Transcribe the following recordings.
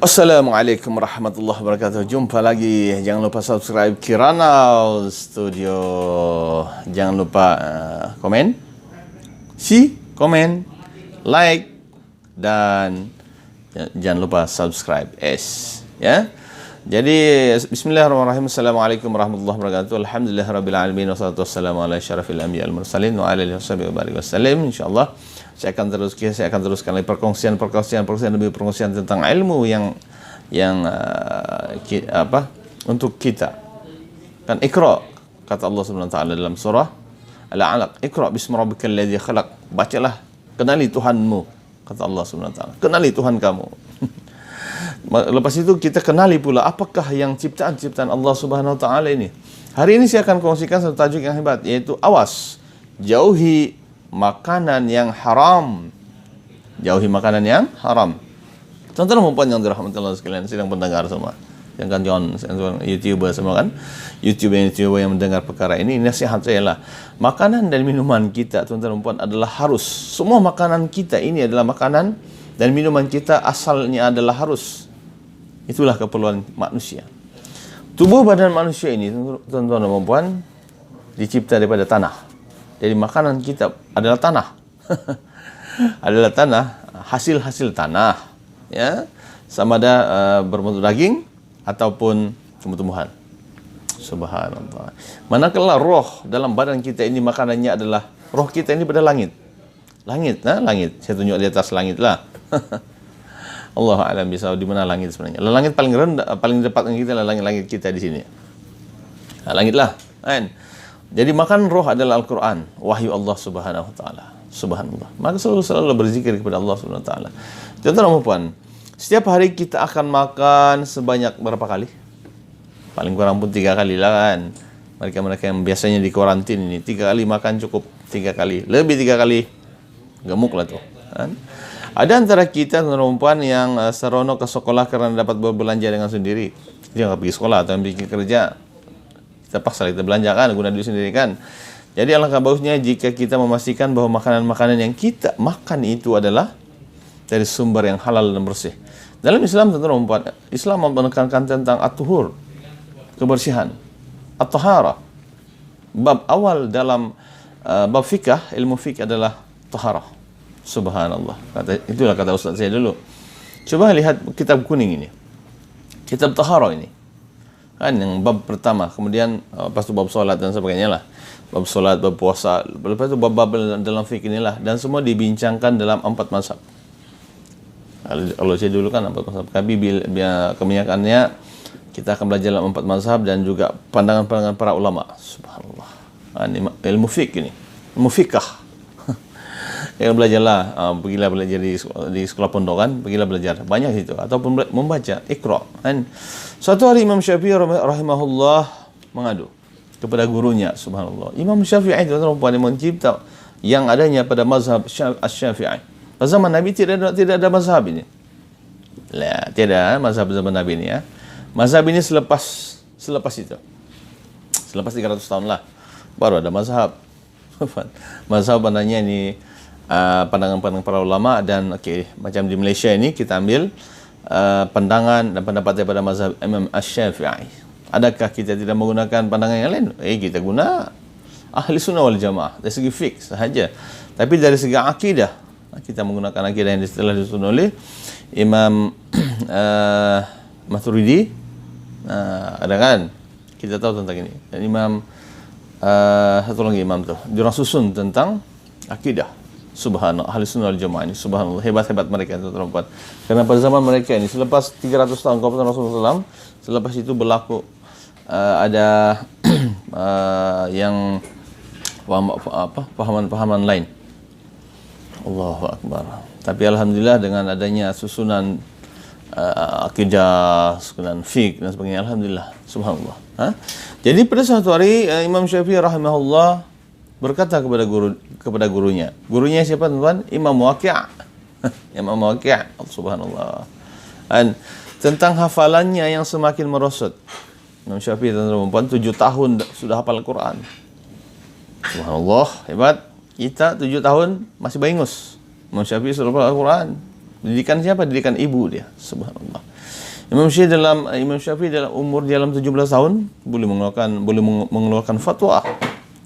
Assalamualaikum warahmatullahi wabarakatuh. Jumpa lagi. Jangan lupa subscribe Kirana Studio. Jangan lupa komen, komen, like, dan jangan lupa subscribe. Ya. Jadi bismillahirrahmanirrahim. Assalamualaikum warahmatullahi wabarakatuh. Alhamdulillahirabbil alamin wassalatu wassalamu ala asyrafil anbiya'il mursalin wa ala alihi wasallam. Insyaallah saya akan teruskan lagi perkongsian lebih perkongsian tentang ilmu yang untuk kita. Kan Iqra, kata Allah Subhanahu wa taala dalam surah Al-Alaq, Iqra bismi rabbikal ladzi khalaq. Bacalah, kenali Tuhanmu, kata Allah Subhanahu wa taala. Kenali Tuhan kamu. Lepas itu kita kenali pula apakah yang ciptaan Allah Subhanahu wa taala ini. Hari ini saya akan kongsikan satu tajuk yang hebat, yaitu awas, jauhi makanan yang haram. Jauhi makanan yang haram. Tuan-tuan dan puan yang dirahmati Allah sekalian, sedang pendengar semua, yang kan YouTuber semua kan, YouTuber yang mendengar perkara ini, nasihat saya lah, makanan dan minuman kita, tuan-tuan dan puan, adalah harus. Semua makanan kita ini adalah makanan dan minuman kita asalnya adalah harus. Itulah keperluan manusia. Tubuh badan manusia ini, tuan-tuan dan puan, dicipta daripada tanah. Jadi makanan kita adalah tanah. Adalah tanah, hasil tanah, ya. Sama ada berbentuk daging ataupun tumbuh-tumbuhan. Subhanallah. Manakala roh dalam badan kita ini makanannya adalah, roh kita ini pada langit. Langit. Saya tunjuk di atas langit lah. Allah a'lam bishawab, di mana langit sebenarnya. Langit paling rendah, paling dekat dengan kita adalah langit kita di sini. Nah, langit lah, kan? Jadi makan roh adalah Al-Quran, wahyu Allah Subhanahu wa taala. Subhanallah. Maka selalu berzikir kepada Allah Subhanahu wa taala. Tuan-tuan dan puan, setiap hari kita akan makan sebanyak berapa kali? Paling kurang pun 3 kali lah kan. Mereka yang biasanya di kuarantin ini 3 kali makan cukup, 3 kali. Lebih 3 kali gemuk lah tuh, kan? Ada antara kita tuan-tuan dan puan yang seronok ke sekolah karena dapat berbelanja dengan sendiri. Dia nggak pergi sekolah atau bikin kerja, kita paksa kita belanja kan, guna duit sendiri kan. Jadi alangkah bagusnya jika kita memastikan bahwa makanan-makanan yang kita makan itu adalah dari sumber yang halal dan bersih. Dalam Islam, teman-teman, Islam menekankan tentang at-tuhur, kebersihan, at-taharah. Bab awal dalam bab fikah, ilmu fikih adalah taharah. Subhanallah. Itulah kata ustaz saya dulu. Coba lihat kitab kuning ini, kitab taharah ini. Kan yang bab pertama, kemudian lepas itu bab solat dan sebagainya lah, bab solat, bab puasa, lepas itu bab dalam fikih inilah, dan semua dibincangkan dalam 4 mazhab. Kalau saya dulu kan 4 mazhab, tapi kebanyakannya kita akan belajar dalam 4 mazhab dan juga pandangan-pandangan para ulama. Subhanallah. Ini ilmu fikih ini, ilmu fikah. Yang belajarlah, pergilah belajar di sekolah pondokan, pergilah belajar banyak itu, ataupun membaca Iqra kan. Suatu hari Imam Syafi'i rahimahullah mengadu kepada gurunya. Subhanallah. Imam Syafi'i itu perempuan yang mencipta yang adanya pada mazhab Syafi'i. Pada zaman Nabi tidak ada mazhab ini. Lah, tidak mazhab zaman Nabi ini ya. Mazhab ini selepas itu. Selepas 300 tahun lah baru ada mazhab. Mazhab namanya ini pandangan-pandangan para ulama, dan macam di Malaysia ini kita ambil pandangan dan pendapat daripada mazhab Imam Asy-Syafi'i. Adakah kita tidak menggunakan pandangan yang lain? Kita guna ahli sunnah wal jamaah dari segi fiqh sahaja. Tapi dari segi akidah, kita menggunakan akidah yang telah disusun oleh Imam Maturidi. Ada kan? Kita tahu tentang ini. Dan Imam satu lagi imam tuh, diorang susun tentang akidah. Subhanallah, ahli sunnah wal jamaah ini, subhanallah, hebat-hebat mereka itu perempuan. Karena pada zaman mereka ini, selepas 300 tahun kemudian Rasulullah SAW, selepas itu berlaku ada yang pahaman lain. Allahu Akbar. Tapi alhamdulillah dengan adanya susunan akidah, susunan fiqh dan sebagainya, alhamdulillah, subhanallah. Jadi pada suatu hari Imam Syafi'i rahimahullah berkata kepada gurunya. Gurunya siapa, teman-teman? Imam Waqi'. Imam Waqi', subhanallah. Dan tentang hafalannya yang semakin merosot. Imam Syafi'i, teman-teman, 7 tahun sudah hafal Al-Quran. Subhanallah, hebat. Kita 7 tahun masih baingus. Imam Syafi'i sudah hafal Al-Quran. Didikan siapa? Didikan ibu dia. Subhanallah. Imam Syafi'i dalam umur dia dalam 17 tahun boleh mengeluarkan fatwa.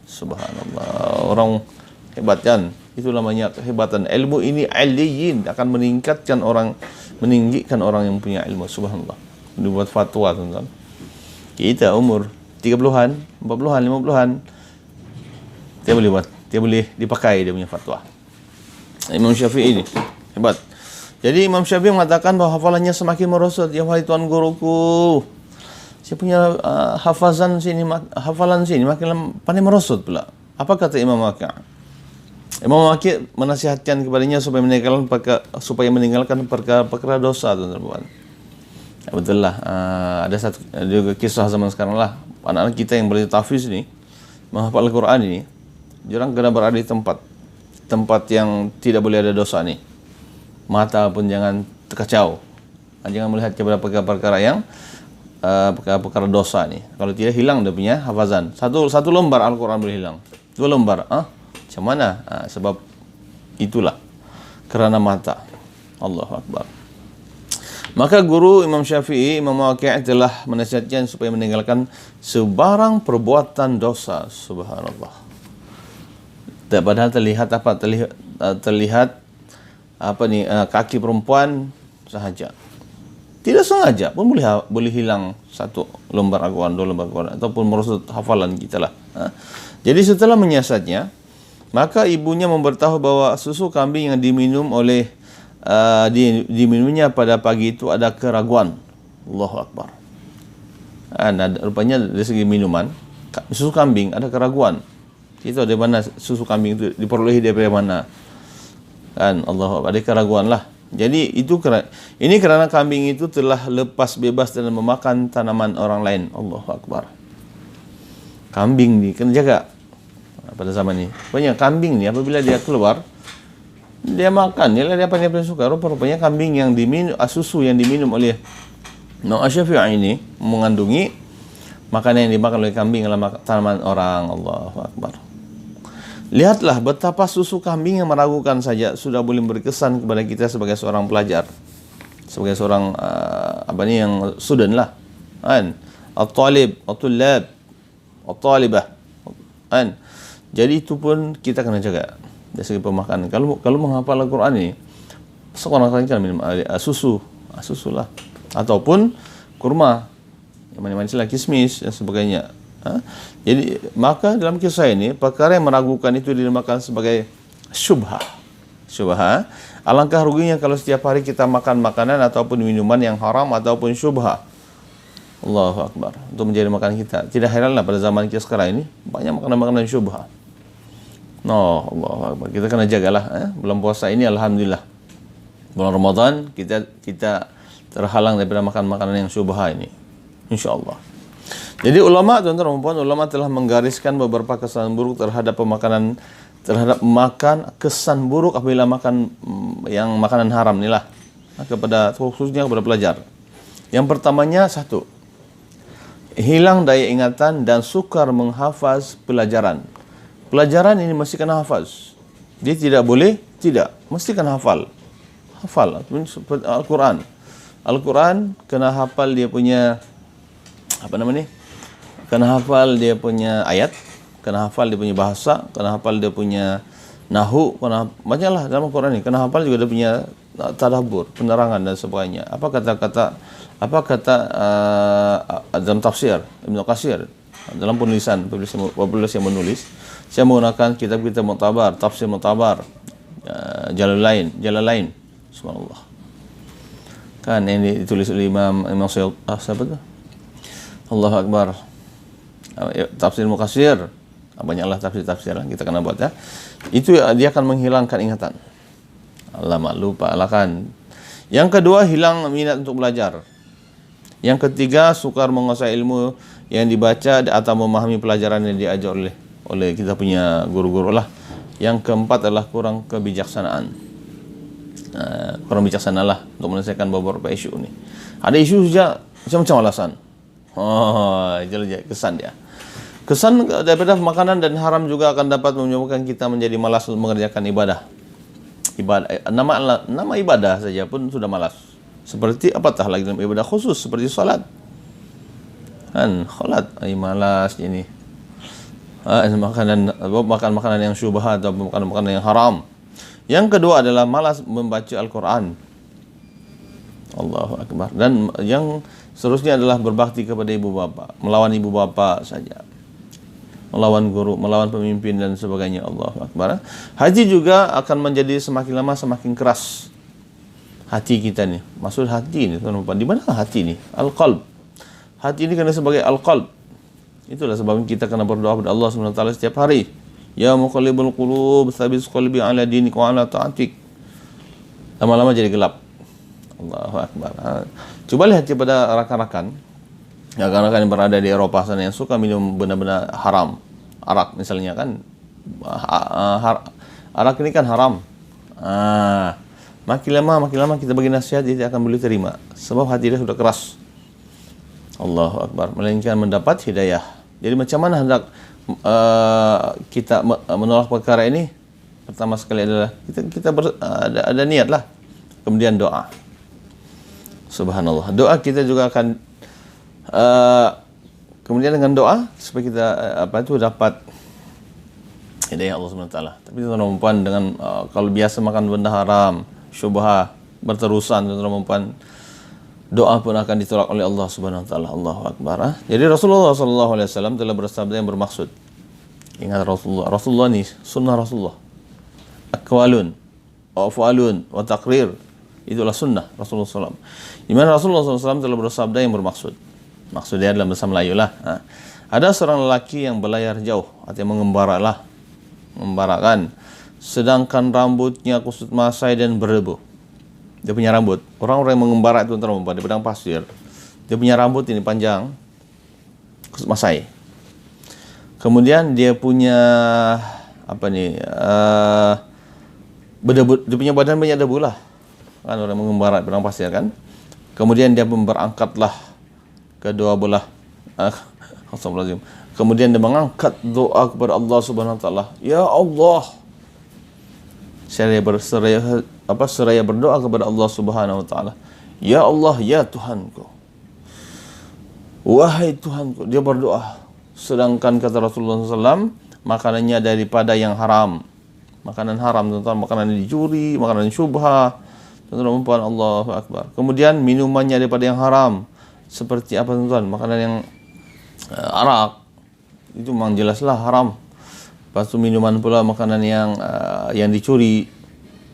Subhanallah. Orang hebat kan? Itu namanya kehebatan. Ilmu ini aliyin, akan meningkatkan orang, meninggikan orang yang punya ilmu. Subhanallah. Dia buat fatwa, tuan-tuan. Kita umur 30-an, 40-an, 50-an, dia boleh dipakai dia punya fatwa. Imam Syafi'i ini hebat. Jadi Imam Syafi'i mengatakan bahawa hafalannya semakin merosot. Ya wahai tuan guruku, saya punya hafalan sini makin pandai merosot pula. Apa kata Imam Waqi'? Imam Waqi' menasihatkan kepadanya supaya meninggalkan perkara dosa, tuan-tuan. Ya, betul lah. Ada satu juga kisah zaman sekarang lah. Anak-anak kita yang belajar tahfiz ni, menghafal Al-Quran ini, jarang kena berada di tempat yang tidak boleh ada dosa ni. Mata pun jangan terkacau. Jangan melihat kepada perkara-perkara yang perkara dosa ni. Kalau tidak, hilang dia punya hafazan. Satu lembar Al-Quran boleh hilang. 2 lembar. Macam mana? Sebab itulah. Kerana mata. Allahu Akbar. Maka guru Imam Syafi'i, Imam Waqi' telah menasihatkan supaya meninggalkan sebarang perbuatan dosa. Subhanallah. Padahal terlihat kaki perempuan sahaja. Tidak sengaja pun boleh hilang 1 lembar Al-Quran, 2 lembar Al-Quran, ataupun merosot hafalan kita lah. Jadi setelah menyiasatnya, maka ibunya memberitahu bahawa susu kambing yang diminumnya pada pagi itu ada keraguan. Allahu Akbar. Rupanya dari segi minuman, susu kambing ada keraguan. Itu dari mana susu kambing itu diperolehi daripada mana? Kan Allah, ada keraguan lah. Jadi ini kerana kambing itu telah lepas bebas dan memakan tanaman orang lain. Allahu Akbar. Kambing ni kena jaga pada zaman ni. Banyak kambing ni apabila dia keluar, dia makan, dia apa yang dia suka. Rupanya kambing yang susu yang diminum oleh Imam Syafi'i ini mengandungi makanan yang dimakan oleh kambing adalah tanaman orang. Allahu Akbar. Lihatlah betapa susu kambing yang meragukan saja sudah boleh berkesan kepada kita sebagai seorang pelajar, sebagai seorang yang student lah, kan? At-talib, at-tullab, at-talibah, kan? Jadi itu pun kita kena jaga dari segi pemakanan. Kalau menghafal Al-Quran ini, seorang kan minum susu lah, ataupun kurma, yang manis-manis lah, kismis dan sebagainya. Jadi maka dalam kisah ini perkara yang meragukan itu dinamakan sebagai syubhah. Alangkah ruginya kalau setiap hari kita makan makanan ataupun minuman yang haram ataupun syubhah. Allahu Akbar. Untuk menjadi makanan kita. Tidak heranlah pada zaman kita sekarang ini banyak makanan-makanan syubhah. Allahu Akbar. Kita kena jagalah. Bulan puasa ini alhamdulillah, bulan Ramadan kita terhalang daripada makan makanan yang syubhah ini, insya-Allah. Jadi ulama, tuan-tuan dan puan, ulama telah menggariskan beberapa kesan buruk terhadap makan, kesan buruk apabila makan yang makanan haram inilah, khususnya kepada pelajar. Yang pertamanya, 1, hilang daya ingatan dan sukar menghafaz pelajaran. Pelajaran ini mesti kena hafaz. Dia mesti kena hafal. Al-Quran kena hafal dia punya kena hafal dia punya ayat, kena hafal dia punya bahasa, kena hafal dia punya nahu, banyaklah dalam Al-Quran ni. Kena hafal juga dia punya tadabbur, penerangan dan sebagainya. Apa kata dalam tafsir Ibn Qasir, dalam penulisan yang menulis, saya menggunakan kitab-kitab Mu'tabar, tafsir Mu'tabar, Jalalain, subhanallah. Kan ini ditulis oleh Imam Sayyid, siapa tu? Allahu Akbar. Tafsir Muqasir, banyaklah tafsir-tafsir kita kena buat ya. Itu dia akan menghilangkan ingatan. Alamak, lupa lah kan. Yang kedua, hilang minat untuk belajar. Yang ketiga, sukar menguasai ilmu yang dibaca atau memahami pelajaran yang diajar oleh kita punya guru-guru lah. Yang keempat adalah kurang kebijaksanaan. Kurang bijaksana lah untuk menyelesaikan beberapa isu ni. Ada isu saja macam-macam alasan. Itu kesan dia. Kesan daripada makanan dan haram juga akan dapat menyebabkan kita menjadi malas mengerjakan ibadah. Nama ibadah saja pun sudah malas. Seperti apatah lagi dalam ibadah khusus seperti salat. Kan salat malas ini. Makan makanan yang syubhat atau makan makanan yang haram. Yang kedua adalah malas membaca Al-Quran. Allahu Akbar. Dan yang seterusnya adalah berbakti kepada ibu bapa, melawan ibu bapa saja, melawan guru, melawan pemimpin dan sebagainya. Allahu Akbar. Hati juga akan menjadi semakin lama semakin keras. Hati kita nih, maksud hati ini teman-teman, di mana hati ini? Al-qalb. Hati ini kena sebagai al-qalb. Itulah sebabnya kita kena berdoa kepada Allah SWT setiap hari. Ya muqallibul qulub, tsabbit qalbi ala dinik wa ala ta'atik. Lama-lama jadi gelap. Allahu Akbar. Coba lihat kepada rakan-rakan yang berada di Eropa sana yang suka minum benda-benda haram. Arak misalnya kan. Arak ini kan haram. Makin lama kita bagi nasihat dia akan boleh terima. Sebab hati dia sudah keras. Allahu Akbar. Melainkan mendapat hidayah. Jadi macam mana hendak kita menolak perkara ini? Pertama sekali adalah kita ada niat lah. Kemudian doa. Subhanallah. Doa kita juga akan kemudian dengan doa supaya kita dapat hidayah Allah SWT. Tapi tuan-tuan dengan kalau biasa makan benda haram, syubhat berterusan, tuan-tuan, doa pun akan ditolak oleh Allah Subhanahu wa taala. Allahu Akbar. Jadi Rasulullah sallallahu alaihi wasallam telah bersabda yang bermaksud. Ingat Rasulullah ni sunnah Rasulullah. Aqwalun wa af'alun wa taqrir. Itulah sunnah Rasulullah sallallahu alaihi wasallam. Di mana Rasulullah sallallahu alaihi wasallam telah bersabda yang bermaksud. Maksudnya dalam bahasa Melayu lah. Ada seorang lelaki yang berlayar jauh, artinya membarakan, sedangkan rambutnya kusut masai dan berdebu. Dia punya rambut. Orang-orang yang mengembara itu tuan-tuan di padang pasir. Dia punya rambut ini panjang, kusut masai. Kemudian dia punya berdebu. Dia punya badan banyak debu lah. Kan orang mengembara di padang pasir kan. Kemudian dia pun berangkatlah kedua belah. Kemudian dia mengangkat doa kepada Allah Subhanahu wa taala. Ya Allah. Seraya berdoa kepada Allah Subhanahu wa taala. Ya Allah, ya Tuhanku. Wahai Tuhanku, dia berdoa. Sedangkan kata Rasulullah SAW, makanannya daripada yang haram. Makanan haram, tuan-tuan, makanan yang dicuri, makanan syubhat. Tuan-tuan, Allahu Akbar. Kemudian minumannya daripada yang haram. Seperti apa tuan-tuan? Makanan yang arak. Itu memang jelaslah haram. Lepas itu minuman pula makanan yang dicuri,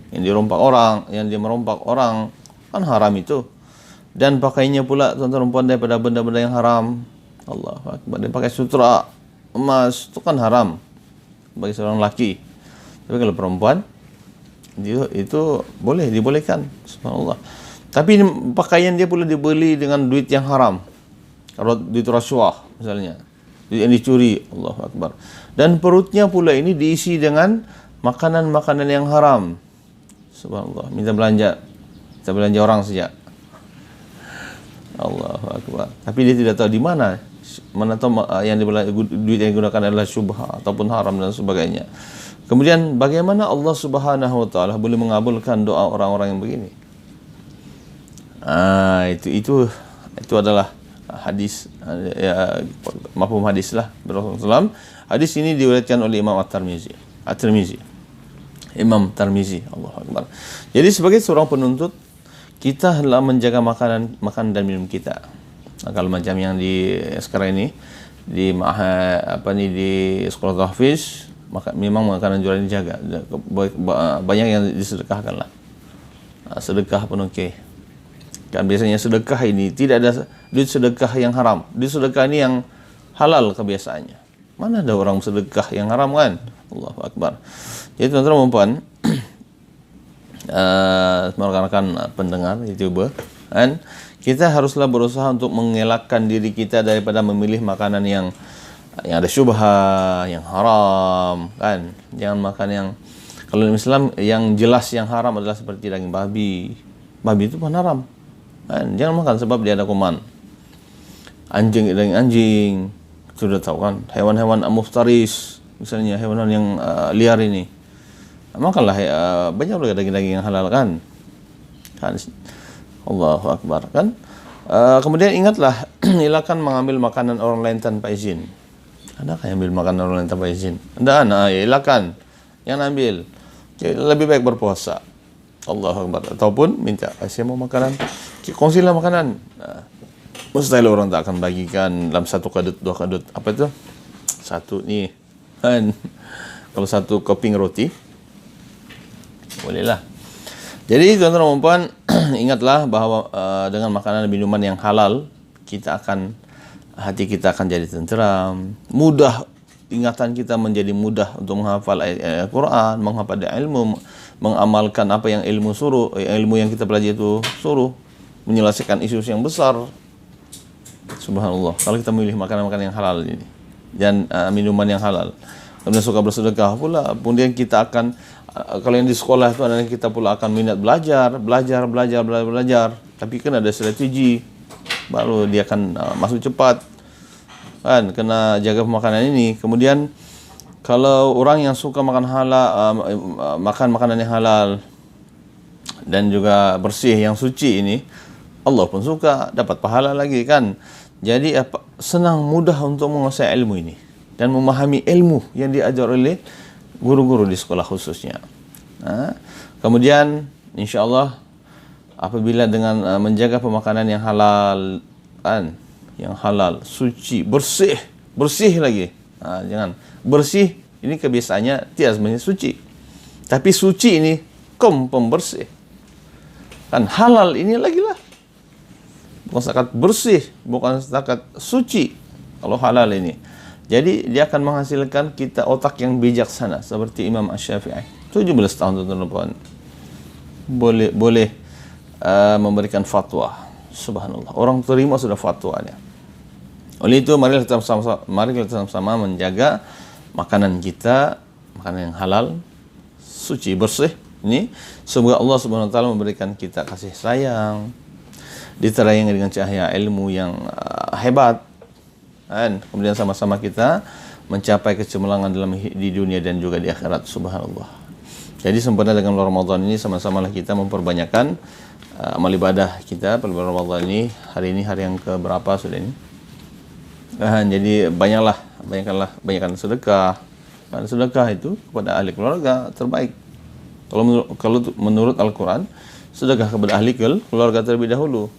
yang dirompak orang, yang dia merompak orang, kan haram itu. Dan pakainya pula tuan-tuan perempuan daripada benda-benda yang haram. Allahu Akbar. Dia pakai sutra emas, itu kan haram bagi seorang lelaki. Tapi kalau perempuan itu boleh, dibolehkan. Subhanallah. Tapi pakaian dia pula dibeli dengan duit yang haram. Kalau duit rasuah misalnya, duit yang dicuri. Allahu Akbar. Dan perutnya pula ini diisi dengan makanan-makanan yang haram. Subhanallah. Minta belanja orang saja. Allahu Akbar. Tapi dia tidak tahu di mana tahu yang duit yang digunakan adalah syubhat ataupun haram dan sebagainya. Kemudian bagaimana Allah Subhanahu wa taala boleh mengabulkan doa orang-orang yang begini? Itu adalah hadis, mafhum hadis lah Rasulullah SAW. Hadis ini diriwayatkan oleh Imam At-Tirmizi. Imam Tirmizi. Allahu Akbar. Jadi sebagai seorang penuntut, kita hendaklah menjaga makan dan minum kita. Kalau macam yang di sekarang ini di di sekolah tahfiz, memang makanan jualan dijaga. Banyak yang disedekahkan lah. Sedekah pun okey. Kan biasanya sedekah ini tidak ada duit sedekah yang haram. Duit sedekah ini yang halal kebiasaannya. Mana ada orang sedekah yang haram kan? Allahu Akbar. Jadi tuan-tuan dan puan, rekan-rekan pendengar YouTuber, kan kita haruslah berusaha untuk mengelakkan diri kita daripada memilih makanan yang ada syubhat, yang haram, kan? Jangan makan yang, kalau dalam Islam yang jelas yang haram adalah seperti daging babi. Babi itu pun haram. Kan? Jangan makan sebab dia ada kuman. Daging anjing, sudah tahu kan? Hewan-hewan muftaris, misalnya hewan yang liar ini. Makanlah banyak juga daging-daging yang halal kan? Allahu Akbar kan. Kemudian ingatlah hilangkan mengambil makanan orang lain tanpa izin. Adakah yang ambil makanan orang lain tanpa izin? Ada, hilangkan. Yang ambil. Lebih baik berpuasa. Allahu Akbar. Ataupun minta, saya mau makanan, kongsilah makanan. Mustahil orang tak akan bagikan dalam satu kadut, dua kadut. Apa itu? Satu ni. Kan? Kalau satu keping roti, bolehlah. Jadi tuan-tuan dan puan, ingatlah bahawa dengan makanan dan minuman yang halal, hati kita akan jadi tenteram, mudah, ingatan kita menjadi mudah untuk menghafal ayat Al-Quran, menghafal ilmu, mengamalkan apa yang ilmu suruh, ilmu yang kita pelajari itu suruh, menyelesaikan isu yang besar. Subhanallah. Kalau kita memilih makanan-makanan yang halal ini dan minuman yang halal, kemudian suka bersedekah pula, kemudian kita akan kalau yang di sekolah itu adalah kita pula akan minat belajar. Tapi kan ada strategi, baru dia akan masuk cepat. Kan, kena jaga pemakanan ini. Kemudian kalau orang yang suka makan halal, makan makanan yang halal dan juga bersih yang suci ini, Allah pun suka, dapat pahala lagi kan. Jadi senang, mudah untuk menguasai ilmu ini dan memahami ilmu yang diajar oleh guru-guru di sekolah khususnya. Kemudian insya-Allah apabila dengan menjaga pemakanan yang halal, kan, yang halal, suci, bersih lagi. Jangan bersih ini kebiasaannya tidak sebenarnya suci. Tapi suci ini pembersih. Kan halal ini lagi lah. Bukan setakat bersih, bukan setakat suci. Kalau halal ini. Jadi dia akan menghasilkan kita otak yang bijaksana seperti Imam Asy-Syafi'i. 17 tahun tuan-tuan. Boleh memberikan fatwa. Subhanallah. Orang terima sudah fatwanya. Oleh itu mari kita sama-sama menjaga makanan kita, makanan yang halal, suci, bersih. Ini semoga Allah Subhanahu wa taala memberikan kita kasih sayang, diterayangi dengan cahaya ilmu yang hebat. Dan kemudian sama-sama kita mencapai kecemerlangan di dunia dan juga di akhirat. Subhanallah. Jadi sempurna dengan Ramadan ini, sama-samalah kita memperbanyakkan amal ibadah kita pada Ramadan ini. Hari ini hari yang keberapa sudah ini? Jadi banyakkan sedekah. Dan sedekah itu kepada ahli keluarga terbaik. Kalau menurut Al-Quran, sedekah kepada ahli keluarga terlebih dahulu.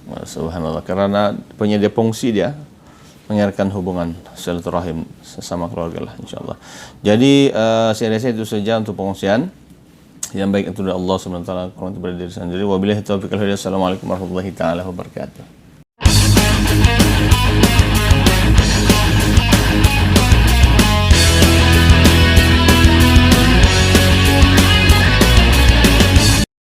Subhanallah, karena penyedia fungsi dia mengeratkan hubungan silaturahim sesama keluarga lah, insyaallah. Jadi saya rasa itu saja untuk pengungsian yang baik itu dari Allah Subhanahu wa taala, kurang itu dari diri sendiri. Wabillahi taufiq wal hidayah. Assalamualaikum warahmatullahi taala wabarakatuh.